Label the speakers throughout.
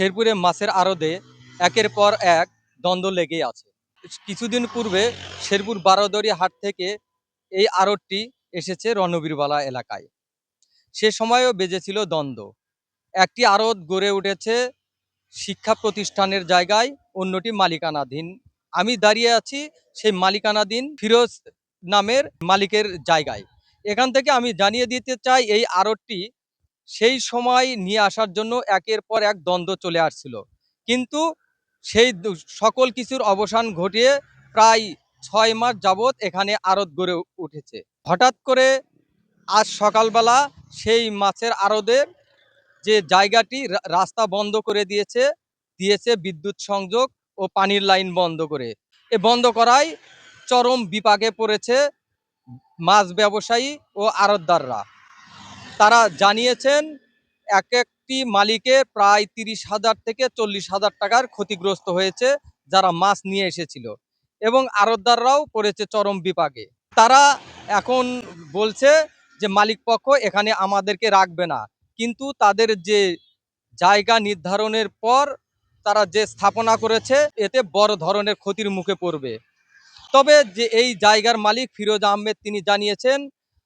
Speaker 1: শেরপুরে মাছের আড়তে একের পর এক দ্বন্দ্ব লেগেই আছে। কিছুদিন পূর্বে শেরপুর বারোদরি হাট থেকে এই আড়তটি এসেছে রণবীরবালা এলাকায়। সে সময়ও বেজেছিল দ্বন্দ্ব। একটি আড়ত গড়ে উঠেছে শিক্ষা প্রতিষ্ঠানের জায়গায়, অন্যটি মালিকানাধীন। আমি দাঁড়িয়ে আছি সেই মালিকানাধীন ফিরোজ নামের মালিকের জায়গায়। এখান থেকে আমি জানিয়ে দিতে চাই, এই আড়তটি সেই সময় নিয়ে আসার জন্য একের পর এক দ্বন্দ্ব চলে আসছিল, কিন্তু সেই সকল কিছুর অবসান ঘটিয়ে প্রায় 6 মাস যাবৎ এখানে আড়ত গড়ে উঠেছে। হঠাৎ করে আজ সকালবেলা সেই মাছের আড়তের যে জায়গাটি রাস্তা বন্ধ করে দিয়েছে বিদ্যুৎ সংযোগ ও পানির লাইন বন্ধ করে। এ বন্ধ করায় চরম বিপাকে পড়েছে মাছ ব্যবসায়ী ও আড়তদাররা। তারা জানিয়েছেন এক একটি মালিকের প্রায় 30,000 থেকে 40,000 টাকার ক্ষতিগ্রস্ত হয়েছে যারা মাছ নিয়ে এসেছিল, এবং আড়তদাররাও পড়েছে চরম বিপাকে। তারা এখন বলছে যে মালিক পক্ষ এখানে আমাদেরকে রাখবে না, কিন্তু তাদের যে জায়গা নির্ধারণের পর তারা যে স্থাপনা করেছে এতে বড় ধরনের ক্ষতির মুখে পড়বে। তবে যে এই জায়গার মালিক ফিরোজ আহমেদ তিনি জানিয়েছেন,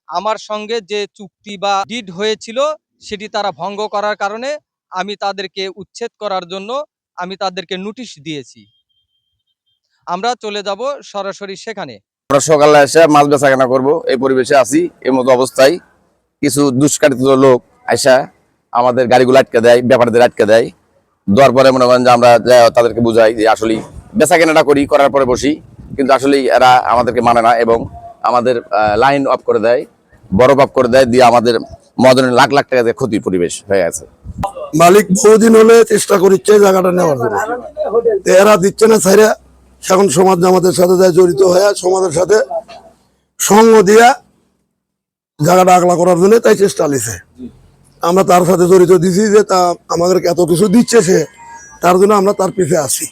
Speaker 1: আমার সঙ্গে যে চুক্তি বা ডিড হয়েছিল সেটি তারা ভঙ্গ করার কারণে আমি তাদেরকে উচ্ছেদ করার জন্য আমি তাদেরকে নোটিশ দিয়েছি। আমরা চলে যাব সরাসরি সেখানে।
Speaker 2: আমরা সকালে এসে মাছ বেচা কেনা করবো এই পরিবেশে আছি। এই মতো অবস্থায় কিছু দুষ্কারিত লোক আইসা আমাদের গাড়িগুলো আটকে দেয়, ব্যাপারীদের আটকে দেয়। দেওয়ার পরে মনে করেন যে আমরা তাদেরকে বুঝাই যে আসলে বেচা কেনাটা করার পরে বসি, কিন্তু আসলে এরা আমাদেরকে মানে না এবং আমাদের লাইন অফ করে দেয়, বরফ অফ করে দেয়, দিয়ে আমাদের মদনের লাখ লাখ টাকা দিয়ে ক্ষতির পরিবেশ হয়ে গেছে।
Speaker 3: মালিক বহুদিন হলে চেষ্টা করছে জায়গাটা নেওয়ার জন্য, এরা দিচ্ছে না ছাইরা। এখন সমাজ আমাদের সাথে জড়িত হয়ে সমাজের সাথে সঙ্গ দিয়া জায়গাটা আগলা করার জন্য তাই চেষ্টা নিছে। আমরা তার সাথে জড়িত দিছি যে তা আমাদেরকে এত কিছু দিচ্ছে সে, তার জন্য আমরা তার পিছে আছি।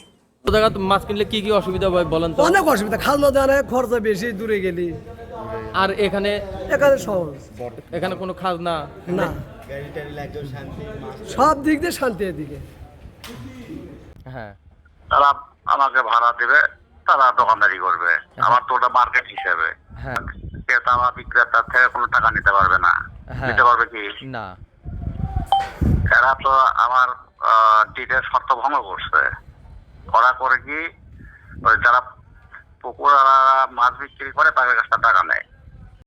Speaker 4: মাছ কিনলে কি কি অসুবিধা হয় বলেন তো?
Speaker 5: অনেক অসুবিধা, খাজনা দেওয়া খরচা বেশি, দূরে গেলি।
Speaker 4: আর এখানে
Speaker 5: সহজ,
Speaker 4: এখানে কোনো খাজনা
Speaker 5: না, সব দিক দিয়ে শান্তি এদিকে।
Speaker 4: হ্যাঁ,
Speaker 6: তারা আমাকে ভাড়া দেবে, তারা দোকানদারি করবে। আমার তো ওটা মার্কেট হিসেবে,
Speaker 4: হ্যাঁ,
Speaker 6: ক্রেতা বা বিক্রেতার থেকে কোনো টাকা নিতে পারবে না। নিতে পারবে কি
Speaker 4: না?
Speaker 6: এরা তো আমার ডিটের শর্ত ভঙ্গ করছে। করা করে কি, ওই যারা পুকুর মাছ বিক্রি করে তাদের কাছে টাকা নেয়।